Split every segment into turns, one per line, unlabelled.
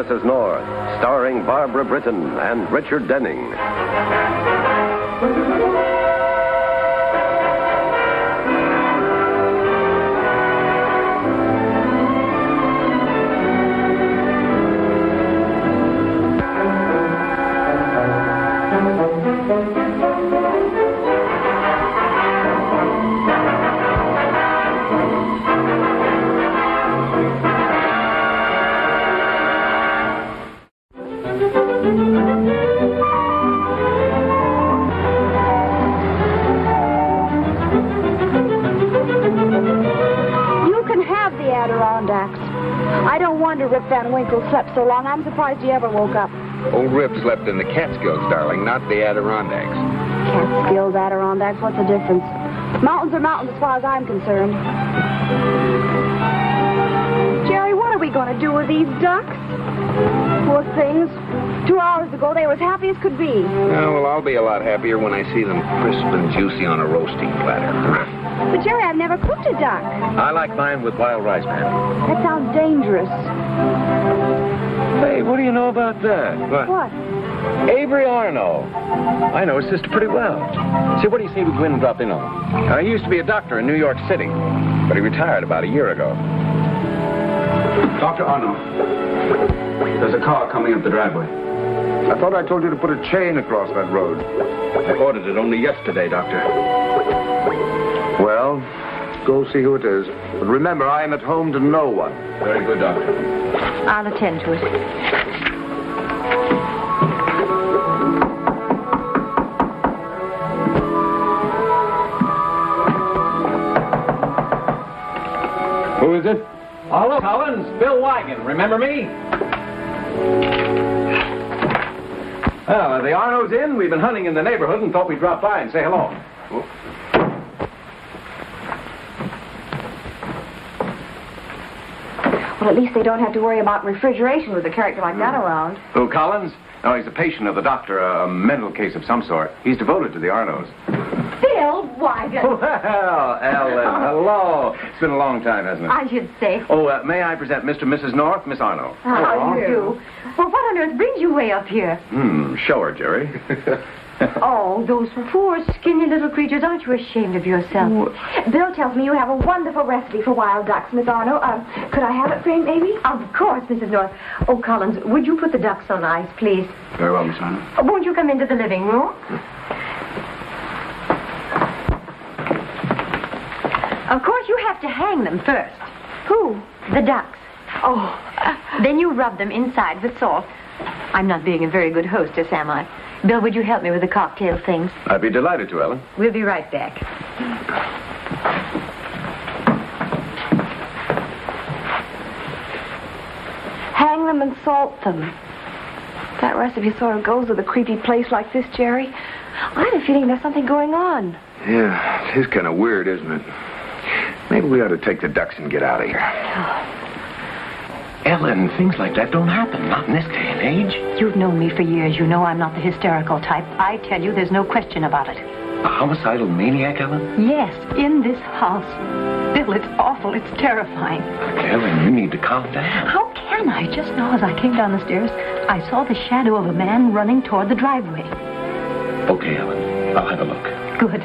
Mrs. North, starring Barbara Britton and Richard Denning.
I don't wonder Rip Van Winkle slept so long. I'm surprised he ever woke up.
Old Rip slept in the Catskills, darling, not the Adirondacks.
Catskills, Adirondacks, what's the difference? Mountains are mountains as far as I'm concerned. Jerry, what are we going to do with these ducks? Poor things. 2 hours ago, they were as happy as could be.
Oh, well, I'll be a lot happier when I see them crisp and juicy on a roasting platter.
But, Jerry, I've never cooked a duck.
I like mine with wild rice, man.
That sounds dangerous.
Hey, what do you know about that?
What?
Avery Arno. I know his sister pretty well. See, what do you say we go in and drop in on him? He used to be a doctor in New York City, but he retired about a year ago.
Dr. Arno, there's a car coming up the driveway.
I thought I told you to put a chain across that road.
I ordered it only yesterday, Doctor.
Well, go see who it is. But remember, I am at home to no one.
Very good, Doctor.
I'll attend to it.
Who is it? Hello, Collins. Bill Wigan. Remember me? Well, the Arno's in. We've been hunting in the neighborhood and thought we'd drop by and say hello.
Well, at least they don't have to worry about refrigeration with a character like that around.
Who, Collins? No, he's a patient of the doctor, a mental case of some sort. He's devoted to the Arnos.
Bill Wigan.
Well, Ellen, hello. It's been a long time, hasn't it?
I should say.
Oh, may I present Mr. and Mrs. North, Miss Arno?
How do you do? Well, what on earth brings you way up here?
Show her, Jerry.
Oh, those poor, skinny little creatures. Aren't you ashamed of yourself? Bill tells me you have a wonderful recipe for wild ducks, Miss Arno. Could I have it framed, maybe? Of course, Mrs. North. Oh, Collins, would you put the ducks on ice, please?
Very well, Miss Arno.
Won't you come into the living room? Of course, you have to hang them first. Who? The ducks. Oh. Then you rub them inside with salt. I'm not being a very good hostess, am I? Bill, would you help me with the cocktail things?
I'd be delighted to, Ellen.
We'll be right back. Hang them and salt them. That recipe sort of goes with a creepy place like this, Jerry. I have a feeling there's something going on.
Yeah, it is kind of weird, isn't it? Maybe we ought to take the ducks and get out of here.
Ellen, things like that don't happen, not in this day and age.
You've known me for years. You know I'm not the hysterical type. I tell you, there's no question about it.
A homicidal maniac, Ellen?
Yes, in this house. Bill, it's awful. It's terrifying.
Ellen, you need to calm down.
How can I? Just now, as I came down the stairs, I saw the shadow of a man running toward the driveway.
Okay, Ellen. I'll have a look.
Good.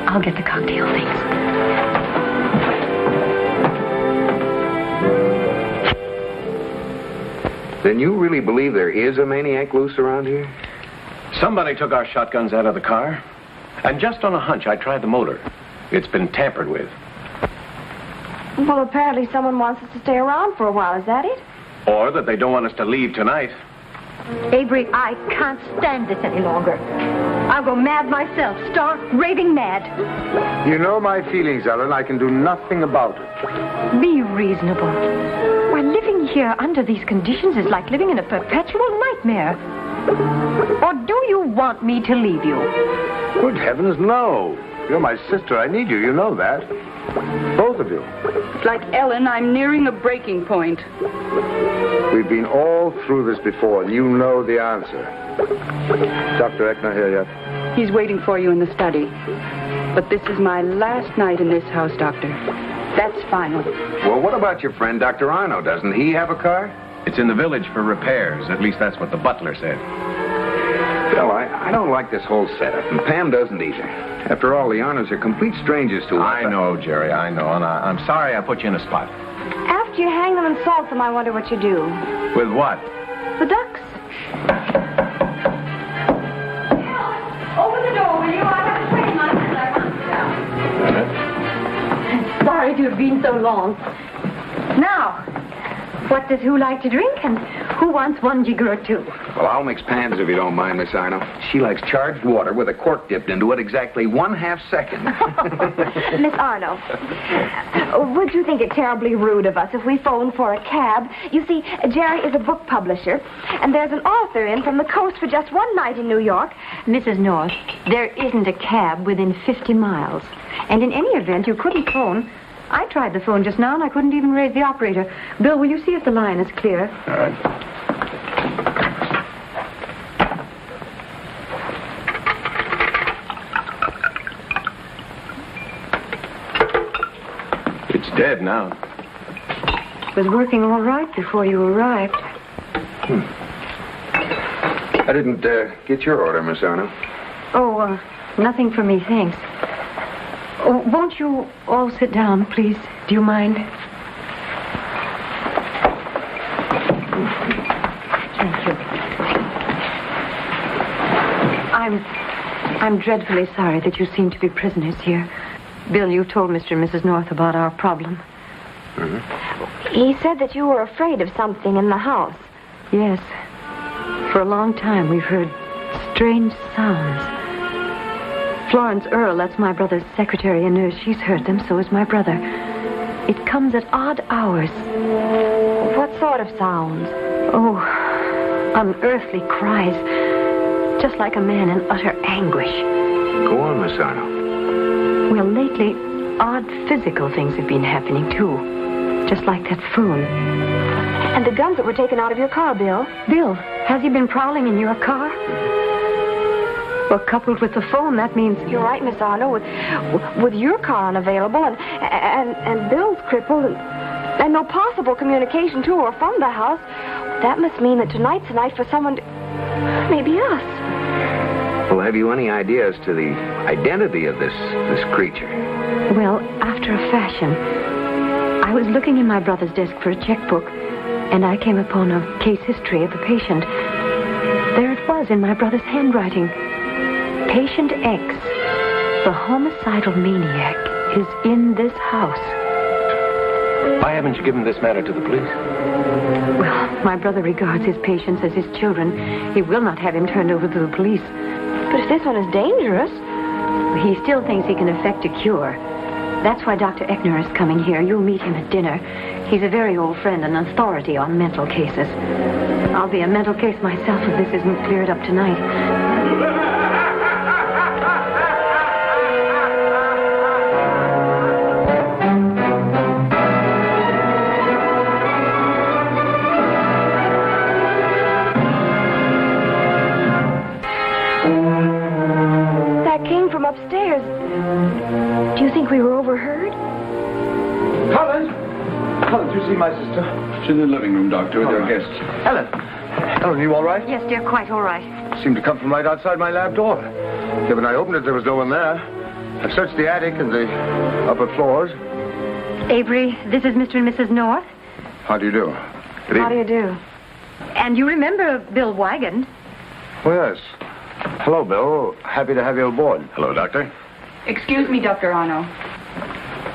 I'll get the cocktail things.
Then you really believe there is a maniac loose around here?
Somebody took our shotguns out of the car. And just on a hunch, I tried the motor. It's been tampered with.
Well, apparently someone wants us to stay around for a while. Is that it?
Or that they don't want us to leave tonight.
Avery, I can't stand this any longer. I'll go mad myself. Stark, raving mad.
You know my feelings, Ellen. I can do nothing about it.
Be reasonable. Why, living here under these conditions is like living in a perpetual nightmare. Or do you want me to leave you?
Good heavens, no. You're my sister. I need you. You know that. Both of you.
Like Ellen, I'm nearing a breaking point.
We've been all through this before, and you know the answer. Dr. Eckner here yet?
He's waiting for you in the study. But this is my last night in this house, Doctor. That's final.
Well, what about your friend, Dr. Arno? Doesn't he have a car?
It's in the village for repairs. At least that's what the butler said.
Bill, I don't like this whole setup, and Pam doesn't either. After all, the Arnos are complete strangers to us.
I know, Jerry, I know. And I'm sorry I put you in a spot.
After you hang them and salt them, I wonder what you do.
With what?
The ducks. Open the door, will you? I have a train myself. Sorry to have been so long. Now, what does who like to drink, and who wants one jigger or two?
Well, I'll mix pans if you don't mind, Miss Arno. She likes charged water with a cork dipped into it exactly 1/2 second.
Miss Arno, would you think it terribly rude of us if we phoned for a cab? You see, Jerry is a book publisher, and there's an author in from the coast for just one night in New York.
Mrs. North, there isn't a cab within 50 miles. And in any event, you couldn't phone. I tried the phone just now, and I couldn't even raise the operator. Bill, will you see if the line is clear?
All right. It's dead now.
It was working all right before you arrived.
I didn't get your order, Miss Arno.
Oh, nothing for me, thanks. Oh, won't you all sit down, please? Do you mind? Thank you. I'm dreadfully sorry that you seem to be prisoners here. Bill, you told Mr. and Mrs. North about our problem.
Mm-hmm.
He said that you were afraid of something in the house.
Yes. For a long time, we've heard strange sounds. Florence Earle, that's my brother's secretary and nurse, she's heard them, so is my brother. It comes at odd hours.
What sort of sounds?
Oh, unearthly cries. Just like a man in utter anguish.
Go on, Miss Arno.
Well, lately, odd physical things have been happening, too. Just like that phone.
And the guns that were taken out of your car, Bill.
Bill, has he been prowling in your car? Well, coupled with the phone, that means...
You're right, Miss Arno. With your car unavailable and Bill's crippled and no possible communication to or from the house, that must mean that tonight's the night for someone to... Maybe us.
Well, have you any idea as to the identity of this creature?
Well, after a fashion. I was looking in my brother's desk for a checkbook, and I came upon a case history of the patient. There it was in my brother's handwriting. Patient X, the homicidal maniac, is in this house.
Why haven't you given this matter to the police?
Well, my brother regards his patients as his children. He will not have him turned over to the police.
But if this one is dangerous...
He still thinks he can effect a cure. That's why Dr. Eckner is coming here. You'll meet him at dinner. He's a very old friend and authority on mental cases. I'll be a mental case myself if this isn't cleared up tonight.
Upstairs. Do you think we were overheard?
Helen! Helen, do you see my sister? She's in the living room, Doctor, with her guests.
Helen! Helen, you all right?
Yes, dear, quite all right.
Seemed to come from right outside my lab door. Yeah, when I opened it, there was no one there. I've searched the attic and the upper floors.
Avery, this is Mr. and Mrs. North.
How do you do? Good
How do
evening.
you do?
And you remember Bill Wygand?
Oh, yes. Hello, Bill. Happy to have you aboard.
Hello, Doctor.
Excuse me, Dr. Arno.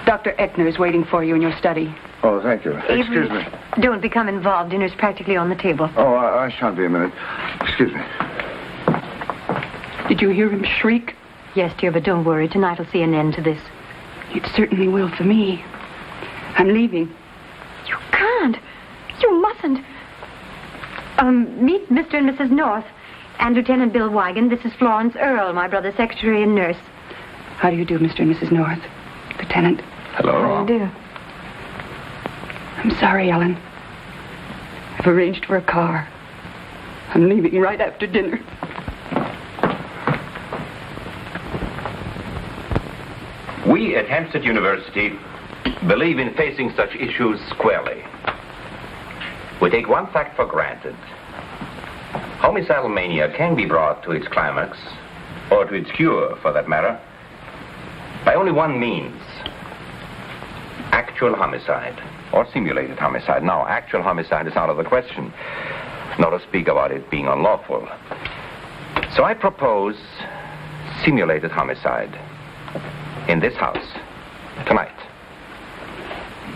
Dr. Eckner is waiting for you in your study.
Oh, thank you. Excuse me.
Don't become involved. Dinner's practically on the table.
Oh, I shan't be a minute. Excuse me.
Did you hear him shriek?
Yes, dear, but don't worry. Tonight will see an end to this.
It certainly will for me. I'm leaving.
You can't. You mustn't. Meet Mr. and Mrs. North. And Lieutenant Bill Wygand. This is Florence Earle, my brother's secretary and nurse.
How do you do, Mr. and Mrs. North? Lieutenant.
Hello.
How do you do?
I'm sorry, Ellen. I've arranged for a car. I'm leaving right after dinner.
We at Hampstead University believe in facing such issues squarely. We take one fact for granted. Homicidal mania can be brought to its climax, or to its cure, for that matter, by only one means: actual homicide, or simulated homicide. Now, actual homicide is out of the question, not to speak about it being unlawful. So I propose simulated homicide in this house tonight.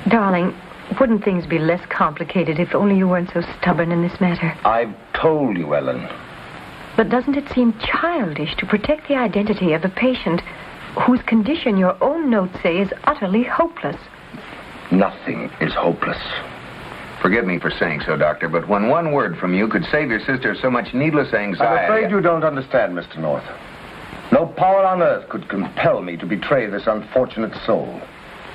Darling, wouldn't things be less complicated if only you weren't so stubborn in this matter?
I've told you, Ellen.
But doesn't it seem childish to protect the identity of a patient whose condition your own notes say is utterly hopeless?
Nothing is hopeless. Forgive me for saying so, Doctor, but when one word from you could save your sister so much needless anxiety...
I'm afraid you don't understand, Mr. North. No power on earth could compel me to betray this unfortunate soul.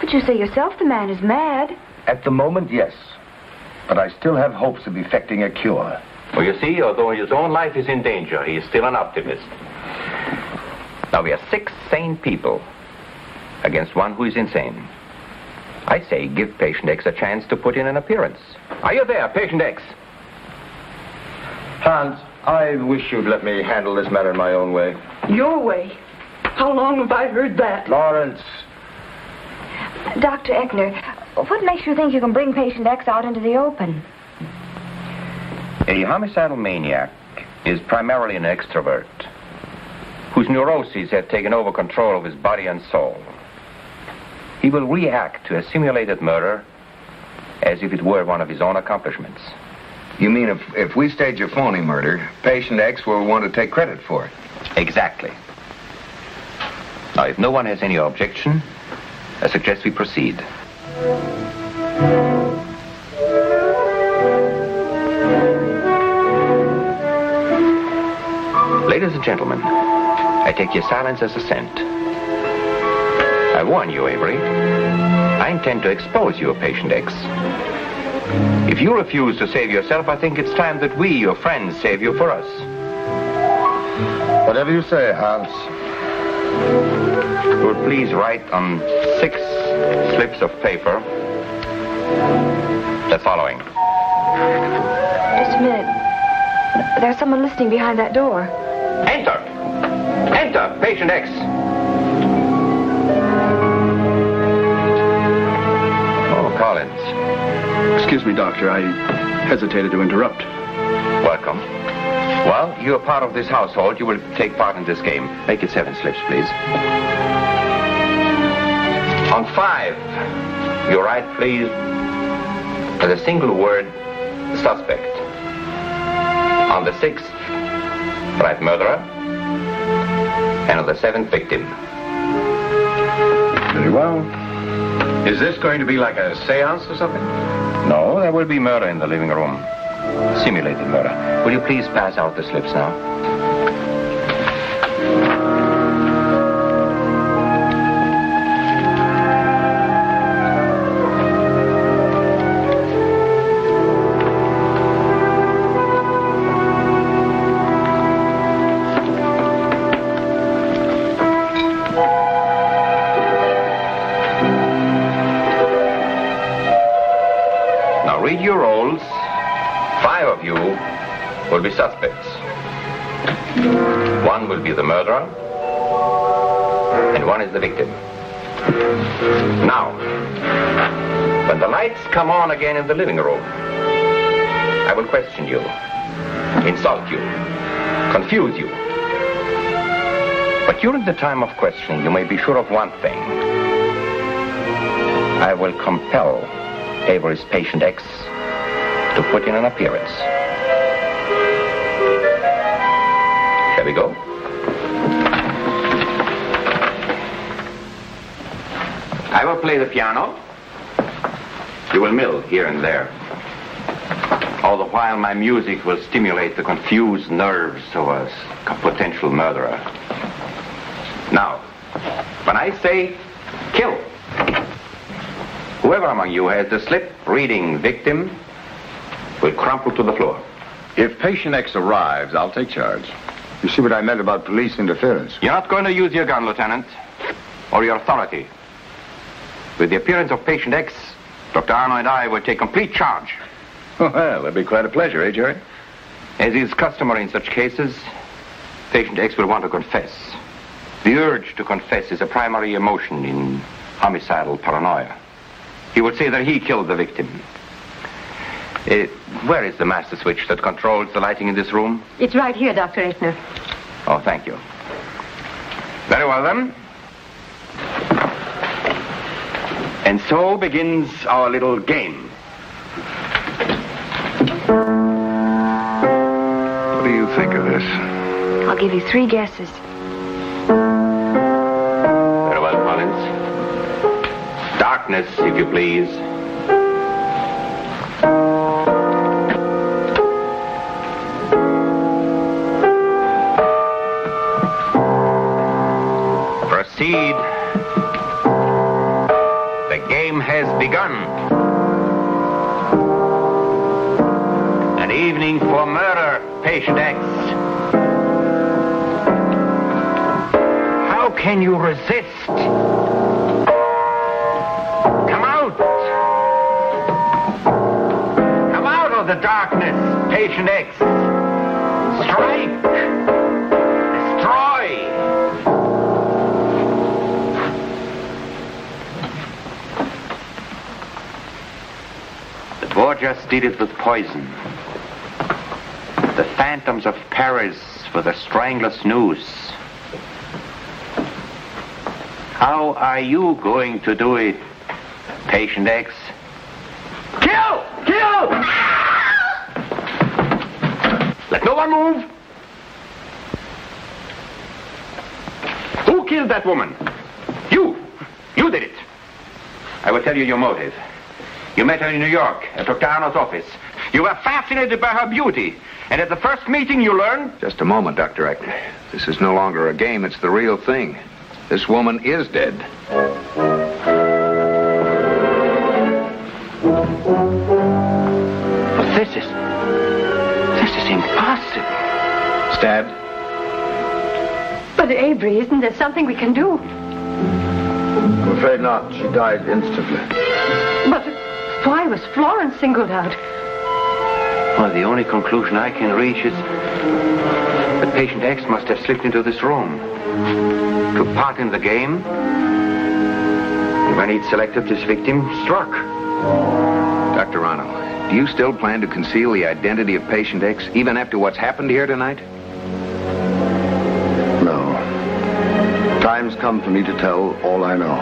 But you say yourself the man is mad.
At the moment, yes. But I still have hopes of effecting a cure.
Well, you see, although his own life is in danger, he is still an optimist. Now, we are 6 sane people against one who is insane. I say give patient X a chance to put in an appearance. Are you there, patient X?
Hans, I wish you'd let me handle this matter in my own way.
Your way? How long have I heard that?
Lawrence.
Dr. Eckner, what makes you think you can bring patient X out into the open?
A homicidal maniac is primarily an extrovert whose neuroses have taken over control of his body and soul. He will react to a simulated murder as if it were one of his own accomplishments.
You mean if we stage a phony murder, patient X will want to take credit for it?
Exactly. Now, if no one has any objection, I suggest we proceed. Ladies and gentlemen, I take your silence as assent. I warn you, Avery. I intend to expose you, patient X. If you refuse to save yourself, I think it's time that we, your friends, save you for us.
Whatever you say, Hans.
You would please write on 6 slips of paper the following.
Just a minute. There's someone listening behind that door.
Enter! Enter, patient X. Oh, Collins.
Excuse me, Doctor. I hesitated to interrupt.
Welcome. Well, you're part of this household. You will take part in this game. Make it 7 slips, please. On 5, you write, please, as a single word, suspect. On the 6th, write murderer. And on the 7th, victim.
Very well. Is this going to be like a seance or something?
No, there will be murder in the living room. Simulated murder. Will you please pass out the slips now? Now read your rolls. 5 of you will be suspects. 1 will be the murderer, and 1 is the victim. Now, when the lights come on again in the living room, I will question you, insult you, confuse you. But during the time of questioning, you may be sure of one thing. I will compel Avery's patient X to put in an appearance. Shall we go? I will play the piano. You will mill here and there. All the while, my music will stimulate the confused nerves of a potential murderer. Now, when I say kill, whoever among you has the slip reading victim will crumple to the floor.
If patient X arrives, I'll take charge.
You see what I meant about police interference?
You're not going to use your gun, Lieutenant, or your authority. With the appearance of patient X, Dr. Arno and I will take complete charge.
Well, that'd be quite a pleasure, eh, Jerry?
As is customary in such cases, patient X will want to confess. The urge to confess is a primary emotion in homicidal paranoia. He would say that he killed the victim. Where is the master switch that controls the lighting in this room?
It's right here, Dr. Eckner.
Oh, thank you. Very well, then. And so begins our little game.
What do you think of this?
I'll give you 3 guesses.
Very well, Collins. Darkness, if you please. Proceed. The game has begun. An evening for murder, patient X. How can you resist? Come out! Come out of the darkness, patient X. Strike! Destroy! The Borgias did it with poison. The phantoms of Paris with a strangler's noose. How are you going to do it, patient X? Kill! Kill! Let no one move. Who killed that woman? You. You did it. I will tell you your motive. You met her in New York at Dr. Arnold's office. You were fascinated by her beauty. And at the first meeting you learned...
Just a moment, Dr. Eckner. This is no longer a game. It's the real thing. This woman is dead.
But this is impossible.
Stabbed?
But, Avery, isn't there something we can do?
I'm afraid not. She died instantly.
But why was Florence singled out?
Well, the only conclusion I can reach is that patient X must have slipped into this room, took part in the game, and when he'd selected this victim, struck.
Dr. Arnold, do you still plan to conceal the identity of patient X, even after what's happened here tonight?
No. Time's come for me to tell all I know.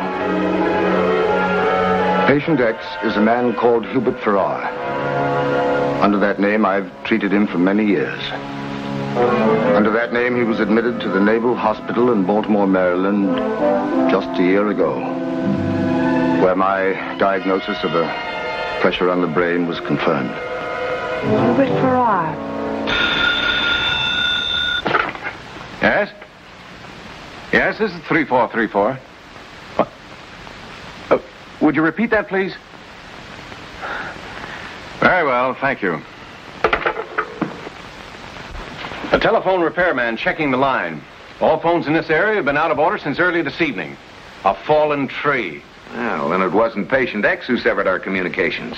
Patient X is a man called Hubert Farrar. Under that name, I've treated him for many years. Under that name, he was admitted to the Naval Hospital in Baltimore, Maryland, just a year ago, where my diagnosis of a pressure on the brain was confirmed.
Hubert Farrar.
Yes? Yes, this is 3434. What? Would you repeat that, please? Very well, thank you. A telephone repairman checking the line. All phones in this area have been out of order since early this evening. A fallen tree.
Well, then it wasn't patient X who severed our communications.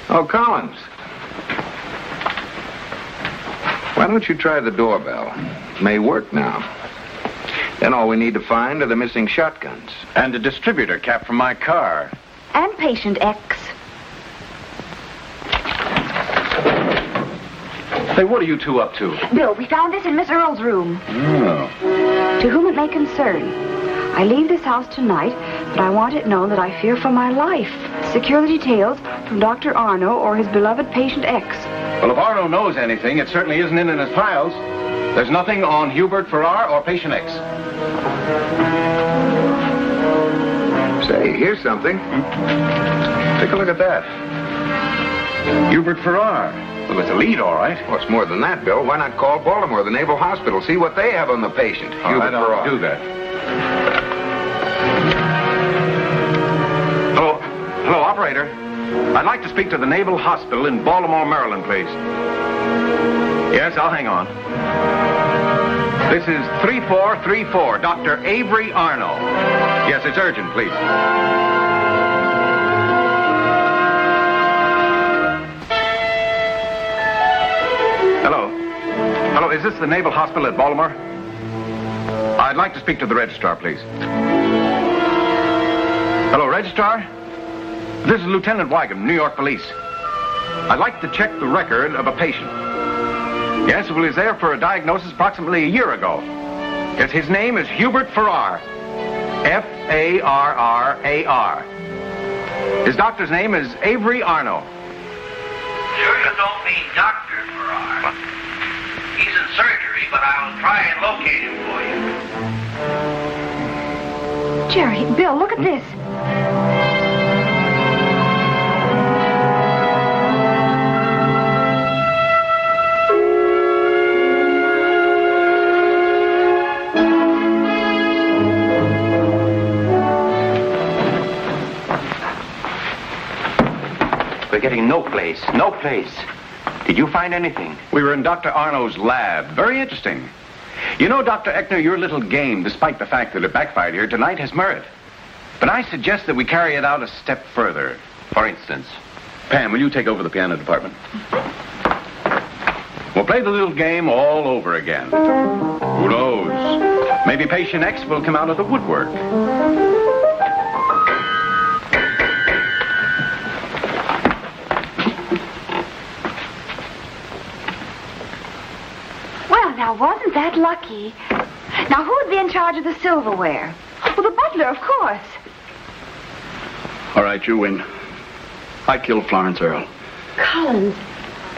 Oh, Collins. Why don't you try the doorbell? It may work now. Then all we need to find are the missing shotguns.
And a distributor cap from my car.
And patient X.
Hey, what are you two up to?
Bill, we found this in Miss Earle's room.
Oh.
To whom it may concern, I leave this house tonight, but I want it known that I fear for my life. Secure the details from Dr. Arno or his beloved patient X.
Well, if Arno knows anything, it certainly isn't in his files. There's nothing on Hubert Farrar or patient X.
Say, here's something. Take a look at that.
Hubert Farrar. Well, it's a lead, all right.
Well, it's more than that, Bill. Why not call Baltimore, the Naval Hospital, see what they have on the patient?
All right,
Farrar.
I'll do that. Hello, operator. I'd like to speak to the Naval Hospital in Baltimore, Maryland, please. Yes, I'll hang on. This is 3434, Dr. Avery Arno. Yes, it's urgent, please. is this the Naval Hospital at Baltimore? I'd like to speak to the registrar, please. Hello, registrar? This is Lieutenant Wygum, New York Police. I'd like to check the record of a patient. Yes, well, he was there for a diagnosis approximately a year ago. Yes, his name is Hubert Farrar. Farrar. His doctor's name is Avery Arno.
Sure you don't mean Dr. Farrar. He's in surgery, but I'll try and locate him for you.
Jerry, Bill, look at this.
We're getting no place. Did you find anything?
We were in Dr. Arno's lab. Very interesting. You know, Dr. Eckner, your little game, despite the fact that it backfired here tonight, has merit. But I suggest that we carry it out a step further.
For instance?
Pam, will you take over the piano department? We'll play the little game all over again. Who knows? Maybe patient X will come out of the woodwork.
Now, wasn't that lucky? Now, who'd be in charge of the silverware? Well, the butler, of course.
All right, you win. I killed Florence Earle.
Collins.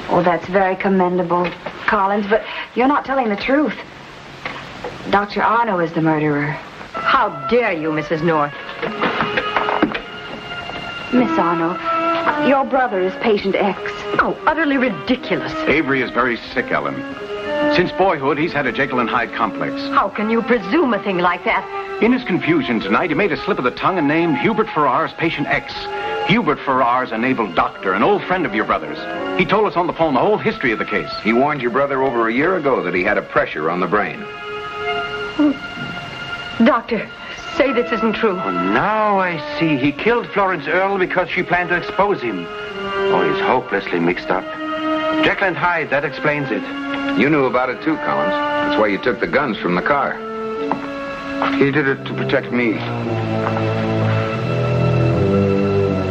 Oh, that's very commendable, Collins, but you're not telling the truth. Dr. Arno is the murderer.
How dare you, Mrs. North?
Miss Arno, your brother is patient X.
Oh, utterly ridiculous.
Avery is very sick, Ellen. Since boyhood, he's had a Jekyll and Hyde complex.
How can you presume a thing like that?
In his confusion tonight, he made a slip of the tongue and named Hubert Farrar as patient X. Hubert Farrar's a naval doctor, an old friend of your brother's. He told us on the phone the whole history of the case.
He warned your brother over a year ago that he had a pressure on the brain.
Doctor, say this isn't true.
Oh, now I see. He killed Florence Earle because she planned to expose him. Oh, he's hopelessly mixed up. Jekyll and Hyde, that explains it.
You knew about it too, Collins. That's why you took the guns from the car.
He did it to protect me.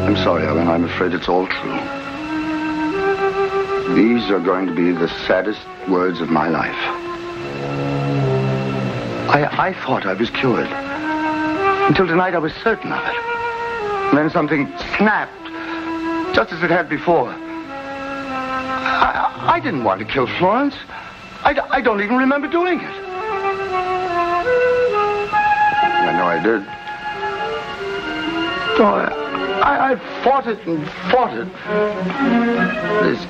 I'm sorry, Ellen. I'm afraid it's all true. These are going to be the saddest words of my life. I thought I was cured. Until tonight, I was certain of it. And then something snapped, just as it had before. I didn't want to kill Florence. I don't even remember doing it. I know I did. So I fought it and fought it.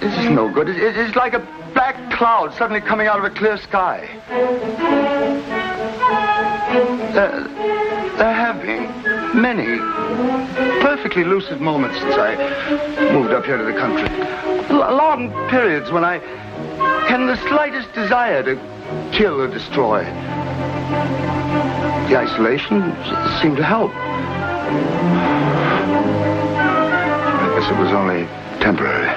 This is no good. It's like a black cloud suddenly coming out of a clear sky. There have been many perfectly lucid moments since I moved up here to the country. Long periods when I hadn't the slightest desire to kill or destroy. The isolation seemed to help. I guess it was only temporary.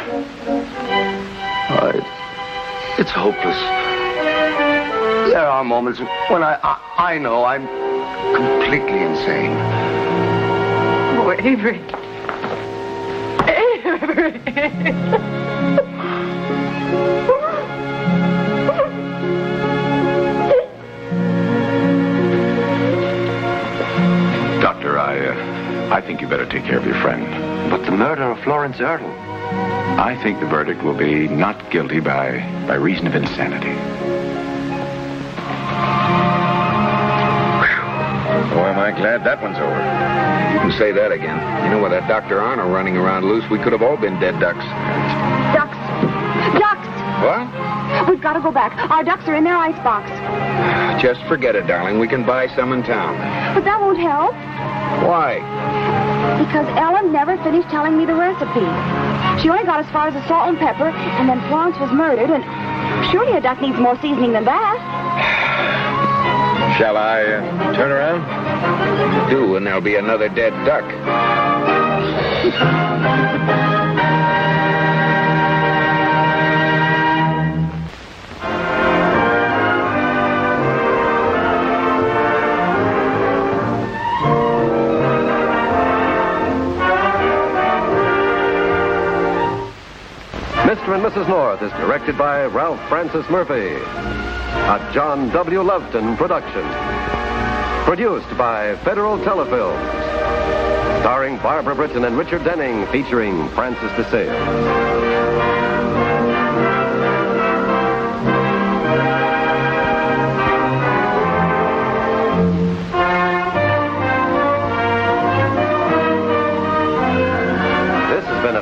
It's hopeless. There are moments when I know I'm completely insane.
Oh, Avery. Avery.
Doctor, I think you better take care of your friend.
But the murder of Florence Earle?
I think the verdict will be not guilty by reason of insanity.
Oh, am I glad that one's over. You can say that again. You know, with that Dr. Arno running around loose, we could have all been dead ducks.
Ducks. Ducks!
What?
We've got to go back. Our ducks are in their icebox.
Just forget it, darling. We can buy some in town.
But that won't help.
Why?
Because Ellen never finished telling me the recipe. She only got as far as the salt and pepper, and then Florence was murdered, and surely a duck needs more seasoning than that.
Shall I turn around? Do, and there'll be another dead duck.
Mr. and Mrs. North is directed by Ralph Francis Murphy. A John W. Loveton production. Produced by Federal Telefilms. Starring Barbara Britton and Richard Denning, featuring Francis DeSale.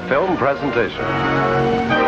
Film presentation.